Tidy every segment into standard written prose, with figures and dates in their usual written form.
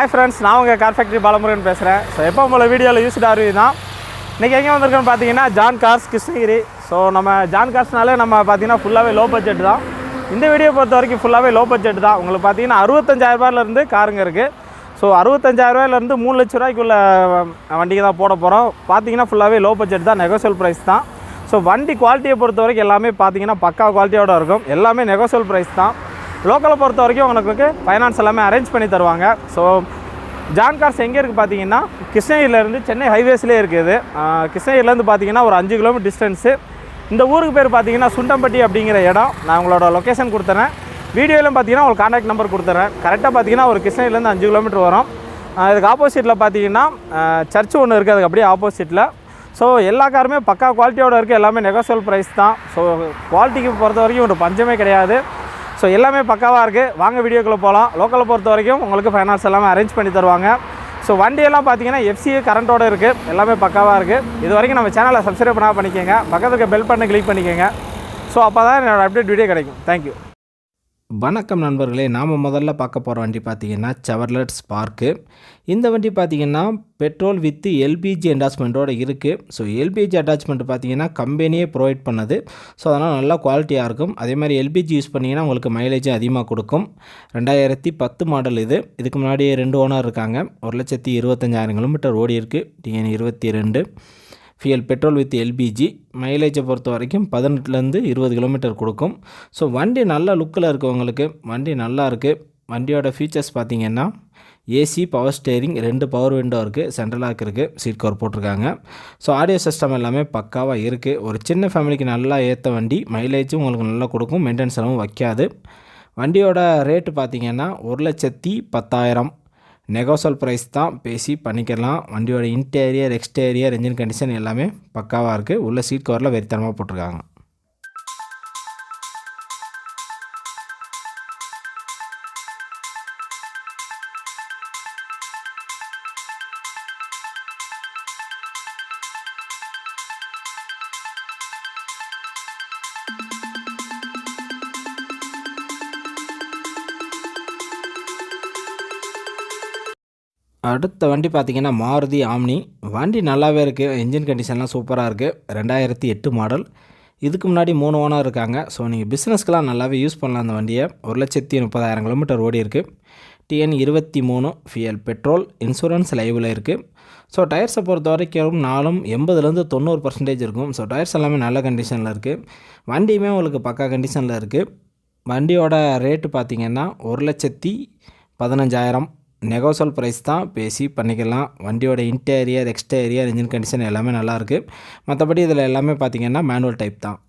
Hi friends, நான் உங்க car factory Balamurugan பேசுறேன். ஸோ எப்போ உங்களோட வீடியோவில் யூஸ்டு ஆர்வி தான். இன்றைக்கி எங்கே வந்திருக்கோன்னு பார்த்தீங்கன்னா ஜான் கார்ஸ் கிருஷ்ணகிரி. ஸோ நம்ம ஜான் கார்ஸ்னாலே நம்ம பார்த்தீங்கன்னா ஃபுல்லாகவே லோ பட்ஜெட் தான். இந்த வீடியோ பொறுத்த வரைக்கும் ஃபுல்லாகவே லோ பட்ஜெட் தான். உங்களுக்கு பார்த்தீங்கன்னா 65,000 காருங்க இருக்குது. ஸோ 65,000 3 லட்ச ரூபாய்க்குள்ள வண்டிக்கு தான் போட போகிறோம். பார்த்தீங்கன்னா ஃபுல்லாகவே லோ பட்ஜெட் தான், நெகோசியல் ப்ரைஸ் தான். ஸோ வண்டி குவாலிட்டியை பொறுத்த வரைக்கும் எல்லாமே பார்த்தீங்கன்னா பக்கா குவாலிட்டியோடு இருக்கும். எல்லாமே நெகோசியல் ப்ரைஸ் தான். லோக்கலை பொறுத்த வரைக்கும் உங்களுக்கு ஃபைனான்ஸ் எல்லாமே அரேஞ்ச் பண்ணி தருவாங்க. ஸோ ஜான் கார்ஸ் எங்கே இருக்குது பார்த்தீங்கன்னா கிருஷ்ணகிரியிலேருந்து சென்னை ஹைவேஸ்லேயே இருக்குது. கிருஷ்ணகிரிலேருந்து பார்த்தீங்கன்னா ஒரு 5 கிலோமீட்டர் டிஸ்டன்ஸு. இந்த ஊருக்கு பேர் பார்த்தீங்கன்னா சுண்டம்பட்டி அப்படிங்கிற இடம். நான் உங்களோட லொக்கேஷன் கொடுத்துறேன். வீடியோவிலும் பார்த்தீங்கன்னா உங்களுக்கு கான்டாக்ட் நம்பர் கொடுத்துறேன். கரெக்டாக பார்த்தீங்கன்னா ஒரு கிருஷ்ணகிரிலேருந்து 5 கிலோமீட்டர் வரும். இதுக்கு ஆப்போசிட்டில் பார்த்தீங்கன்னா சர்ச் ஒன்று இருக்குது, அதுக்கு அப்படியே ஆப்போசிட்டில். ஸோ எல்லா காருமே பக்கா குவாலிட்டியோடு இருக்குது. எல்லாமே நெகோசியல் ப்ரைஸ் தான். ஸோ குவாலிட்டிக்கு பொறுத்த வரைக்கும் ஒரு பஞ்சமே கிடையாது. ஸோ எல்லாமே பக்காவாக இருக்குது. வாங்க வீடியோக்குள்ளே போகலாம். லோக்கலை பொறுத்த வரைக்கும் உங்களுக்கு ஃபைனான்ஸ் எல்லாமே அரேஞ்ச் பண்ணி தருவாங்க. ஸோ வண்டியெல்லாம் பார்த்தீங்கன்னா எஃப்சிஏ கரண்ட்டோடு இருக்குது. எல்லாமே பக்காவாக இருக்குது. இது வரைக்கும் நம்ம சேனலை சப்ஸ்கிரைப் பண்ணால் பண்ணிக்கோங்க. பக்கத்துக்கு பெல் பட்டனை கிளிக் பண்ணிக்கோங்க. ஸோ அப்போ தான் என்னோடய அப்டேட் வீடியோ கிடைக்கும். தேங்க்யூ. வணக்கம் நண்பர்களே, நாம் முதல்ல பார்க்க போகிற வண்டி பார்த்திங்கன்னா செவர்லெட் ஸ்பார்க்கு. இந்த வண்டி பார்த்திங்கன்னா பெட்ரோல் வித் எல்பிஜி அட்டாச்மெண்ட்டோடு இருக்குது. ஸோ எல்பிஜி அட்டாச்மெண்ட் பார்த்திங்கன்னா கம்பெனியே ப்ரொவைட் பண்ணுது. ஸோ அதனால் நல்லா குவாலிட்டியாக இருக்கும். அதே மாதிரி எல்பிஜி யூஸ் பண்ணிங்கன்னா உங்களுக்கு மைலேஜும் அதிகமாக கொடுக்கும். 2010 மாடல் இது. இதுக்கு முன்னாடி 2 ஓனர் இருக்காங்க. 1,25,000 கிலோமீட்டர் ஓடி இருக்குது. TN 22 fuel petrol with LPG. மைலேஜை பொறுத்த வரைக்கும் 18லேருந்து 20 கிலோமீட்டர் கொடுக்கும். ஸோ வண்டி நல்ல லுக்கில் இருக்குது. உங்களுக்கு வண்டி நல்லா இருக்குது. வண்டியோட ஃபீச்சர்ஸ் பார்த்திங்கன்னா AC, power steering, 2 power window இருக்குது, சென்ட்ரல் லாக் இருக்குது, சீட் கவர் போட்டிருக்காங்க. ஸோ ஆடியோ சிஸ்டம் எல்லாமே பக்காவாக இருக்குது. ஒரு சின்ன ஃபேமிலிக்கு நல்லா ஏற்ற வண்டி. மைலேஜும் உங்களுக்கு நல்லா கொடுக்கும். மெயின்டெனன்ஸ் எல்லாம் வைக்காது. வண்டியோட ரேட்டு பார்த்திங்கன்னா 1,10,000 நெகோசியல் ப்ரைஸ் தான், பேசி பண்ணிக்கலாம். வண்டியோட இன்டீரியர், எக்ஸ்டீரியர், என்ஜின் கண்டிஷன் எல்லாமே பக்காவாக இருக்குது. உள்ள சீட் கவரில் வெறித்தனமாக போட்டிருக்காங்க. அடுத்த வண்டி பார்த்திங்கன்னா மாருதி ஆம்னி. வண்டி நல்லாவே இருக்குது. என்ஜின் கண்டிஷன்லாம் சூப்பராக இருக்குது. 2008 மாடல். இதுக்கு முன்னாடி 3 ஓனர் இருக்காங்க. ஸோ நீங்கள் பிஸ்னஸ்க்கெலாம் நல்லாவே யூஸ் பண்ணலாம். அந்த வண்டியை 1,30,000 கிலோமீட்டர் ஓடி இருக்குது. TN 23 ஃபியல் petrol. இன்சூரன்ஸ் லைவில் இருக்குது. ஸோ டயர்ஸை பொறுத்த வரைக்கும் 80-90% இருக்கும். ஸோ டயர்ஸ் எல்லாமே நல்ல கண்டிஷனில் இருக்குது. வண்டியுமே உங்களுக்கு பக்கா கண்டிஷனில் இருக்குது. வண்டியோட ரேட்டு பார்த்திங்கன்னா 1,15,000 நெகோசியல் ப்ரைஸ் தான், பேசி பண்ணிக்கலாம். வண்டியோட இன்டீரியர், எக்ஸ்டீரியர், என்ஜின் கண்டிஷன் எல்லாமே நல்லாயிருக்கு. மற்றபடி இதில் எல்லாமே பார்த்திங்கன்னா மேனுவல் டைப் தான்.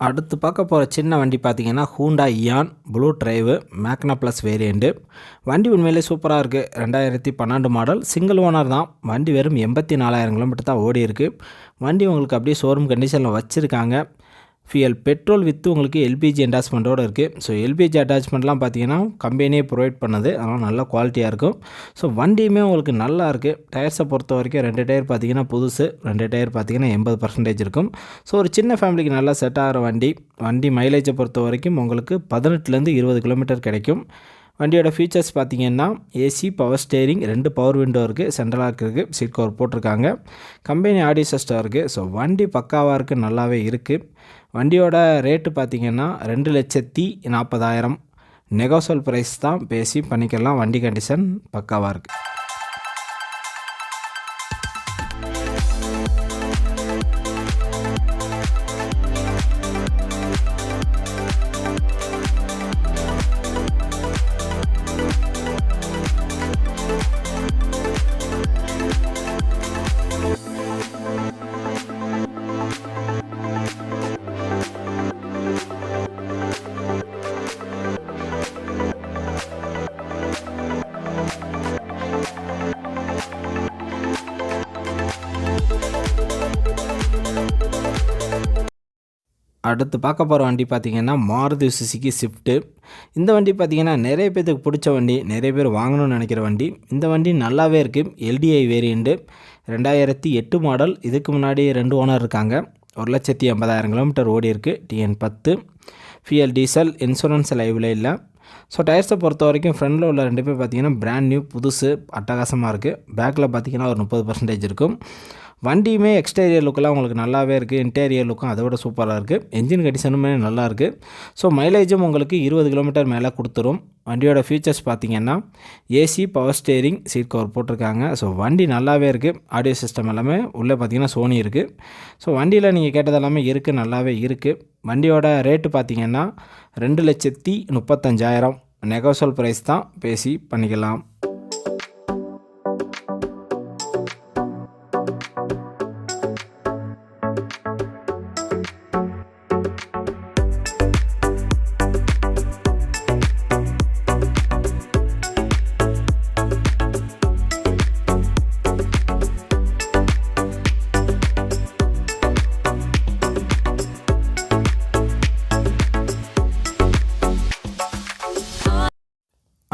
அடுத்து பார்க்க போகிற சின்ன வண்டி பார்த்திங்கன்னா Hundai Eon ப்ளூ டிரைவு மேக்னா ப்ளஸ் வேரியண்ட்டு. வண்டி உண்மையிலே சூப்பராக இருக்குது. 2012 மாடல். சிங்கிள் ஓனர் தான். வண்டி வெறும் 84,000 கிலோமீட்டர் தான் ஓடி இருக்குது. வண்டி உங்களுக்கு அப்படியே ஷோரூம் கண்டிஷனில் வச்சுருக்காங்க. ஃபியல் பெட்ரோல் வித்து உங்களுக்கு எல்பிஜி அட்டாச்மெண்ட்டோடு இருக்குது. ஸோ எல்பிஜி அட்டாச்மெண்ட்லாம் பார்த்தீங்கன்னா கம்பெனியே ப்ரொவைட் பண்ணுது. அதனால் நல்ல குவாலிட்டியாக இருக்கும். ஸோ வண்டியுமே உங்களுக்கு நல்லா இருக்குது. டயர்ஸை பொறுத்த வரைக்கும் 2 டயர் பார்த்திங்கன்னா புதுசு, 2 டயர் பார்த்திங்கன்னா 80% இருக்கும். ஸோ ஒரு சின்ன ஃபேமிலிக்கு நல்லா செட் ஆகிற வண்டி. வண்டி மைலேஜை பொறுத்த வரைக்கும் உங்களுக்கு 18லேருந்து 20 கிலோமீட்டர் கிடைக்கும். வண்டியோட ஃபீச்சர்ஸ் பார்த்திங்கன்னா AC, power steering, 2 power window இருக்குது, சென்ட்ரல் லாக் இருக்குது, சீட் கவர் போட்டிருக்காங்க. கம்பெனி ஆடியோ சிஸ்டம் இருக்குது. ஸோ வண்டி பக்காவாக இருக்குது, நல்லாவே இருக்குது. வண்டியோட ரேட்டு பார்த்திங்கன்னா 2,40,000 நெகோசியல் ப்ரைஸ் தான், பேசி பண்ணிக்கலாம். வண்டி கண்டிஷன் பக்காவாக இருக்குது. அடுத்து பார்க்க போகிற வண்டி பார்த்திங்கன்னா மாருதி சுசுகி ஸ்விஃப்ட்டு. இந்த வண்டி பார்த்திங்கன்னா நிறைய பேருக்கு பிடிச்ச வண்டி, நிறைய பேர் வாங்கணும்னு நினைக்கிற வண்டி. இந்த வண்டி நல்லாவே இருக்குது. LTI variant, 2008 model. இதுக்கு முன்னாடி 2 ஓனர் இருக்காங்க. 1,80,000 கிலோமீட்டர் ஓடி இருக்குது. TN 10, ஃபியல் டீசல், இன்சூரன்ஸ் லைவில் இல்லை. ஸோ டயர்ஸை பொறுத்த வரைக்கும் ஃப்ரண்டில் உள்ள 2 பேர் பார்த்திங்கன்னா பிராண்ட் நியூ, புதுசு, அட்டகாசமாக இருக்குது. பேக்கில் பார்த்திங்கன்னா ஒரு 30% இருக்கும். வண்டியுமே எக்ஸ்டீரியர் லுக்கெலாம் உங்களுக்கு நல்லாவே இருக்குது. இன்டீரியர் லுக்கும் அதை விட சூப்பராக இருக்குது. என்ஜின் கண்டிஷனுமே நல்லாயிருக்கு. ஸோ மைலேஜும் உங்களுக்கு 20 கிலோமீட்டர் மேலே கொடுத்துரும். வண்டியோட ஃபீச்சர்ஸ் பார்த்திங்கன்னா AC, power steering, seat cover போட்டிருக்காங்க. ஸோ வண்டி நல்லாவே இருக்குது. ஆடியோ சிஸ்டம் எல்லாமே உள்ளே பார்த்திங்கன்னா சோனி இருக்குது. ஸோ வண்டியில் நீங்கள் கேட்டது எல்லாமே இருக்குது, நல்லாவே இருக்குது. வண்டியோட ரேட்டு பார்த்திங்கன்னா 2,35,000. நெகோசியபிள் ப்ரைஸ் தான், பேசி பண்ணிக்கலாம்.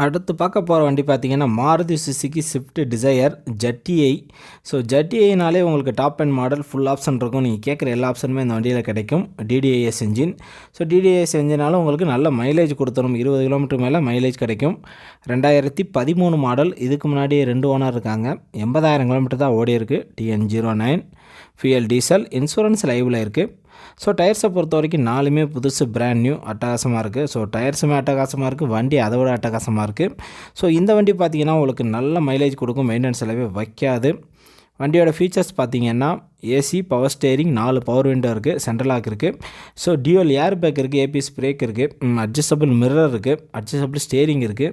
அடுத்து பார்க்க போகிற வண்டி பார்த்திங்கன்னா Maruti Suzuki Swift Dzire ZTI. So ZTIனாலே உங்களுக்கு top and model, full option இருக்கும். நீங்கள் கேட்குற எல்லா ஆப்ஷனுமே இந்த வண்டியில் கிடைக்கும். DDIS engine. ஸோ DDIS என்ஜினாலும் உங்களுக்கு நல்ல மைலேஜ் கொடுத்துரும். 20 கிலோமீட்டர் மேலே மைலேஜ் கிடைக்கும். 2013 மாடல். இதுக்கு முன்னாடி 2 ஓனர் இருக்காங்க. 80,000 கிலோமீட்டர் தான் ஓடி இருக்குது. TN 09, ஃபியல் டீசல், இன்சூரன்ஸ் லைவில் இருக்குது. ஸோ டயர்ஸை பொறுத்த வரைக்கும் 4மே புதுசு, பிராண்ட் நியூ, அட்டகாசமாக இருக்குது. ஸோ டயர்ஸுமே அட்டகாசமாக இருக்குது. வண்டி அதை விட அட்டகாசமாக இருக்குது. ஸோ இந்த வண்டி பார்த்திங்கன்னா உங்களுக்கு நல்ல மைலேஜ் கொடுக்கும். மெயின்டெனன்ஸ் செலவே வைக்காது. வண்டியோட ஃபீச்சர்ஸ் பார்த்திங்கன்னா AC, power steering, 4 power window இருக்குது, சென்ட்ரல் லாக் இருக்குது. ஸோ டியூவல் ஏர் பேக் இருக்குது, ABS பிரேக் இருக்குது, அட்ஜஸ்டபிள் மிரர் இருக்குது, அட்ஜஸ்டபிள் ஸ்டேரிங் இருக்குது.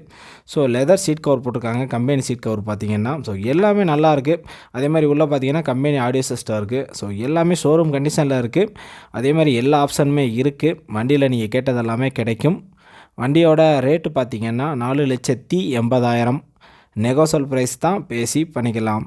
ஸோ லெதர் சீட் கவர் போட்டிருக்காங்க, கம்பெனி சீட் கவர் பார்த்திங்கன்னா. ஸோ எல்லாமே நல்லா இருக்குது. அதே மாதிரி உள்ளே பார்த்திங்கன்னா கம்பெனி ஆடியோ சிஸ்டம் இருக்குது. ஸோ எல்லாமே ஷோரூம் கண்டிஷனில் இருக்குது. அதே மாதிரி எல்லா ஆப்ஷனுமே இருக்குது. வண்டியில் நீங்கள் கேட்டது எல்லாமே கிடைக்கும். வண்டியோட ரேட்டு பார்த்திங்கன்னா 4,80,000. நெகோசியபிள் ப்ரைஸ் தான், பேசி பண்ணிக்கலாம்.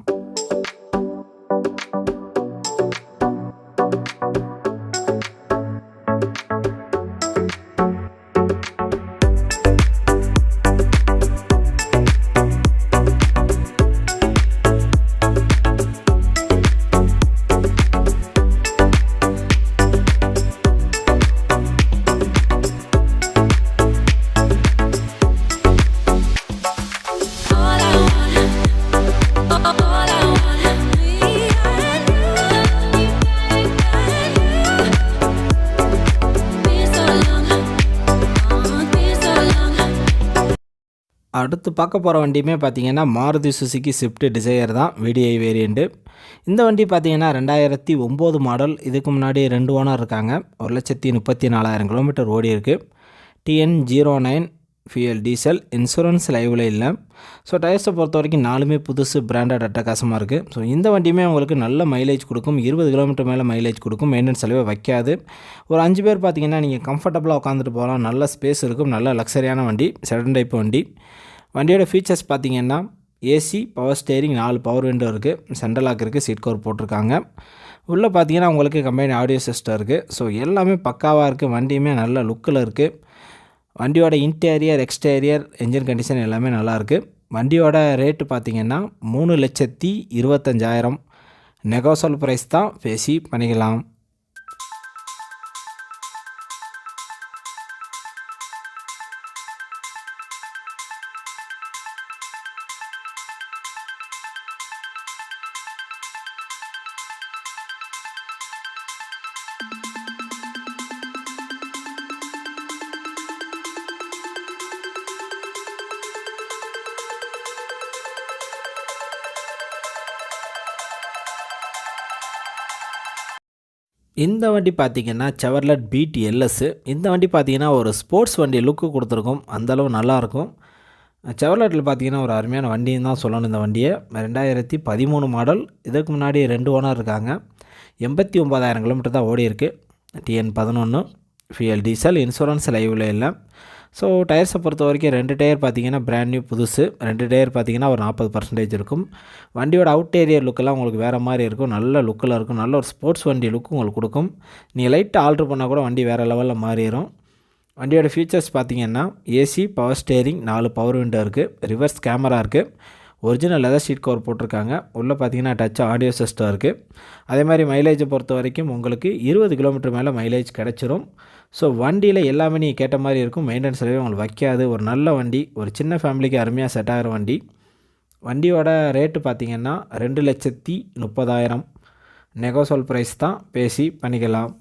அடுத்து பார்க்க போகிற வண்டியுமே பார்த்திங்கன்னா மாருதி சுசுகி ஸ்விஃப்ட் டிசையர் தான், VDI வேரியண்ட்டு. இந்த வண்டி பார்த்திங்கன்னா 2009 மாடல். இதுக்கு முன்னாடி 2 ஓனர் இருக்காங்க. 1,34,000 கிலோமீட்டர் ஓடி இருக்குது. TN 09, ஃபியல் டீசல், இன்சூரன்ஸ் லைவில் இல்லை. ஸோ டயர்ஸை பொறுத்த வரைக்கும் 4மே புதுசு, பிராண்டட், அட்டகாசமாக இருக்குது. ஸோ இந்த வண்டியுமே உங்களுக்கு நல்ல மைலேஜ் கொடுக்கும். 20 கிலோமீட்டர் மேலே மைலேஜ் கொடுக்கும். மெயின்டெனன்ஸ் செலவே வைக்காது. ஒரு 5 பேர் பார்த்திங்கன்னா நீங்கள் கம்ஃபர்டபுளாக உட்காந்துட்டு போகலாம். நல்ல ஸ்பேஸ் இருக்கும். நல்ல லக்ஸரியான வண்டி, செடன் டைப் வண்டி. வண்டியோட ஃபீச்சர்ஸ் பார்த்திங்கன்னா AC, power steering, 4 power window இருக்குது, சென்ட்ரல் லாக் இருக்குது, சீட் கவர் போட்டிருக்காங்க. உள்ளே பார்த்திங்கன்னா உங்களுக்கு கம்பெனி ஆடியோ சிஸ்டம் இருக்குது. ஸோ எல்லாமே பக்காவாக இருக்குது. வண்டியுமே நல்ல லுக்கில் இருக்குது. வண்டியோட இன்டீரியர், எக்ஸ்டீரியர், என்ஜின் கண்டிஷன் எல்லாமே நல்லாயிருக்கு. வண்டியோட ரேட்டு பார்த்திங்கன்னா 3,25,000. நெகோசியபிள் ப்ரைஸ் தான், பேசி பண்ணிக்கலாம். இந்த வண்டி பார்த்திங்கன்னா செவர்லெட் பீட் LS. இந்த வண்டி பார்த்திங்கன்னா ஒரு ஸ்போர்ட்ஸ் வண்டி லுக்கு கொடுத்துருக்கும். அந்தளவு நல்லாயிருக்கும். செவர்லெட்டில் பார்த்திங்கன்னா ஒரு அருமையான வண்டின்னு தான் சொல்லணும். இந்த வண்டியை 2013 மாடல். இதுக்கு முன்னாடி 2 ஓனர் இருக்காங்க. 89,000 கிலோமீட்டர் தான் ஓடி இருக்குது. TN 11, ஃபியல் டீசல், இன்சூரன்ஸ் லைவில் இல்லை. ஸோ டயர்ஸை பொறுத்த வரைக்கும் 2 டயர் பார்த்திங்கன்னா பிராண்ட் நியூ புதுசு, 2 டயர் பார்த்திங்கன்னா ஒரு 40% இருக்கும். வண்டியோட அவுட் ஏரியர் லுக்கெல்லாம் உங்களுக்கு வேறு மாதிரி இருக்கும், நல்ல லுக்கில் இருக்கும், நல்ல ஒரு ஸ்போர்ட்ஸ் வண்டி லுக்கு உங்களுக்கு கொடுக்கும். நீங்கள் லைட்டாக ஆல்ட்ரு பண்ணால் கூட வண்டி வேறு லெவலில் மாறிடும். வண்டியோட ஃபீச்சர்ஸ் பார்த்திங்கன்னா AC, power steering, 4 power window இருக்குது, ரிவர்ஸ் கேமரா இருக்குது, ஒரிஜினல் லெதர் ஷீட் கவர் போட்டிருக்காங்க, உள்ளே பார்த்தீங்கன்னா டச் ஆடியோ சிஸ்டம் இருக்குது. அதே மாதிரி மைலேஜை பொறுத்த வரைக்கும் உங்களுக்கு 20 கிலோமீட்டர் மேலே மைலேஜ் கிடச்சிரும். ஸோ வண்டியில் எல்லாமே நீங்கள் கேட்ட மாதிரி இருக்கும், மெயின்டெனன்ஸ் செலவே உங்களுக்கு வைக்காது. ஒரு நல்ல வண்டி, ஒரு சின்ன ஃபேமிலிக்கு அருமையாக செட் ஆகிற வண்டி. வண்டியோட ரேட்டு பார்த்திங்கன்னா 2,30,000 நெகோசோல் ப்ரைஸ் தான், பேசி பண்ணிக்கலாம்.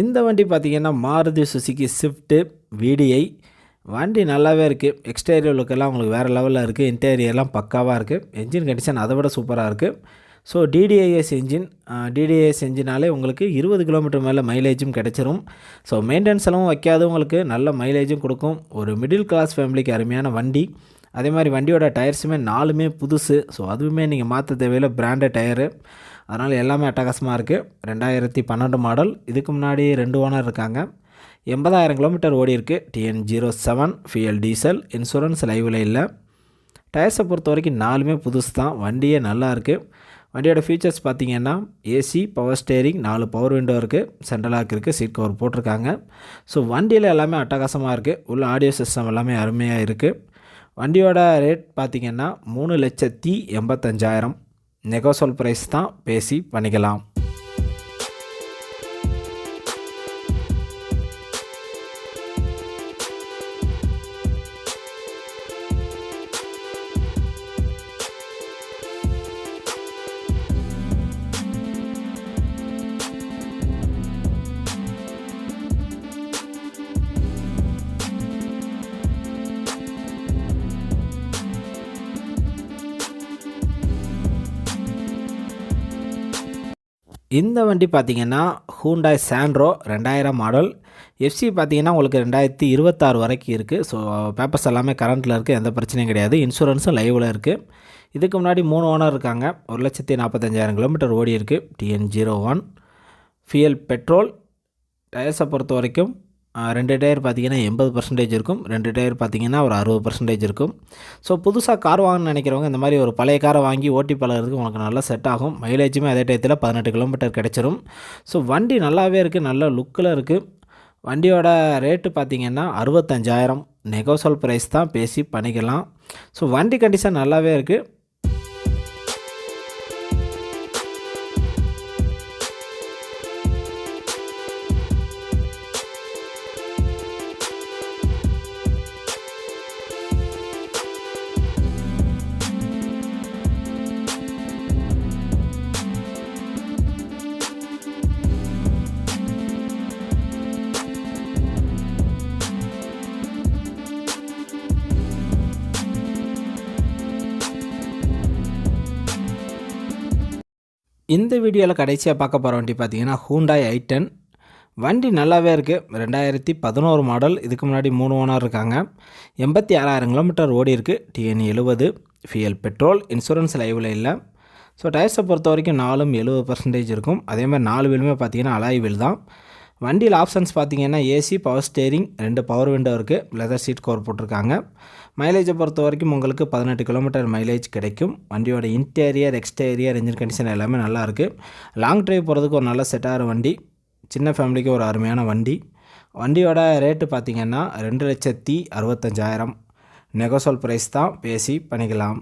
இந்த வண்டி பார்த்திங்கன்னா மாருதி சுசுகி ஸ்விஃப்ட்டு VDI. வண்டி நல்லாவே இருக்குது, எக்ஸ்டீரியர் லுக்கெல்லாம் உங்களுக்கு வேறு லெவலில் இருக்குது, இன்டீரியர்லாம் பக்காவாக இருக்குது, என்ஜின் கண்டிஷன் அதை விட சூப்பராக இருக்குது. ஸோ DDIS என்ஜினாலே உங்களுக்கு 20 கிலோமீட்டர் மேலே மைலேஜும் கிடச்சிரும். ஸோ மெயின்டெனன்ஸ் எல்லாம் வைக்காது, உங்களுக்கு நல்ல மைலேஜும் கொடுக்கும். ஒரு மிடில் கிளாஸ் ஃபேமிலிக்கு அருமையான வண்டி. அதே மாதிரி வண்டியோட டயர்ஸுமே 4மே புதுசு. ஸோ அதுவுமே நீங்கள் மாற்ற தேவையில்லை, பிராண்டட் டயரு. அதனால் எல்லாமே அட்டகாசமாக இருக்குது. 2012 மாடல். இதுக்கு முன்னாடி 2 ஓனர் இருக்காங்க. 80,000 கிலோமீட்டர் ஓடி இருக்குது. TN07 ஃபியல் diesel. இன்சூரன்ஸ் லைவில் இல்லை. டயர்ஸை பொறுத்த வரைக்கும் 4மே புதுசு தான். வண்டியே நல்லா இருக்குது. வண்டியோட ஃபீச்சர்ஸ் பார்த்திங்கன்னா AC, power steering, 4 power window இருக்குது, சென்ட்ரல் லாக் இருக்குது, சீட் கவர் போட்டிருக்காங்க. ஸோ வண்டியில் எல்லாமே அட்டகாசமாக இருக்குது. உள்ள ஆடியோ சிஸ்டம் எல்லாமே அருமையாக இருக்குது. வண்டியோட ரேட் பார்த்திங்கன்னா 3,85,000 நெகோசோல் ப்ரைஸ் தான், பேசி பண்ணிக்கலாம். இந்த வண்டி பார்த்திங்கன்னா Hundai Santro 2000 மாடல். FC பார்த்திங்கன்னா உங்களுக்கு 2026 வரைக்கும் இருக்குது. ஸோ பேப்பர்ஸ் எல்லாமே கரண்ட்டில் இருக்குது, எந்த பிரச்சனையும் கிடையாது. இன்சூரன்ஸும் லைவில் இருக்குது. இதுக்கு முன்னாடி 3 ஓனர் இருக்காங்க. 1,45,000 கிலோமீட்டர் ஓடி இருக்குது. TN01 ஃபியல் petrol. டயர்ஸை பொறுத்த வரைக்கும் 2 டயர் பார்த்திங்கன்னா 80% இருக்கும், 2 டயர் பார்த்திங்கன்னா ஒரு 60% இருக்கும். ஸோ புதுசாக கார் வாங்கணும்னு நினைக்கிறவங்க இந்த மாதிரி ஒரு பழைய காரை வாங்கி ஓட்டி பழகிறதுக்கு உங்களுக்கு நல்லா செட் ஆகும். மைலேஜுமே அதே டயத்தில் 18 கிலோமீட்டர் கிடச்சிரும். ஸோ வண்டி நல்லாவே இருக்குது, நல்ல லுக்கில் இருக்குது. வண்டியோட ரேட்டு பார்த்திங்கன்னா 65,000 நெகோசோல் ப்ரைஸ் தான், பேசி பண்ணிக்கலாம். ஸோ வண்டி கண்டிஷன் நல்லாவே இருக்குது. இந்த வீடியோவில் கடைசியாக பார்க்க போகிற வண்டி பார்த்திங்கன்னா Hundai I10. வண்டி நல்லாவே இருக்குது. 2011 மாடல். இதுக்கு முன்னாடி 3 ஓனர் இருக்காங்க. 86,000 கிலோமீட்டர் ஓடி இருக்குது. TN70 ஃபியல் petrol. இன்சூரன்ஸ் லைவில் இல்லை. ஸோ டயர்ஸை பொறுத்த வரைக்கும் 4ம் 70% இருக்கும். அதே மாதிரி 4 வீலுமே பார்த்திங்கன்னா அலாய் வீல் தான். வண்டியில் ஆப்ஷன்ஸ் பார்த்திங்கன்னா AC, power steering, 2 power window இருக்குது, லெதர் சீட் கவர் போட்டிருக்காங்க. மைலேஜை பொறுத்த வரைக்கும் உங்களுக்கு 18 கிலோமீட்டர் மைலேஜ் கிடைக்கும். வண்டியோட இன்டீரியர், எக்ஸ்டீரியர், என்ஜின் கண்டிஷன் எல்லாமே நல்லாயிருக்கு. லாங் ட்ரைவ் போகிறதுக்கு ஒரு நல்ல செட் ஆகிற வண்டி. சின்ன ஃபேமிலிக்கு ஒரு அருமையான வண்டி. வண்டியோட ரேட்டு பார்த்திங்கன்னா 2,65,000 நெகோசோல் ப்ரைஸ் தான், பேசி பண்ணிக்கலாம்.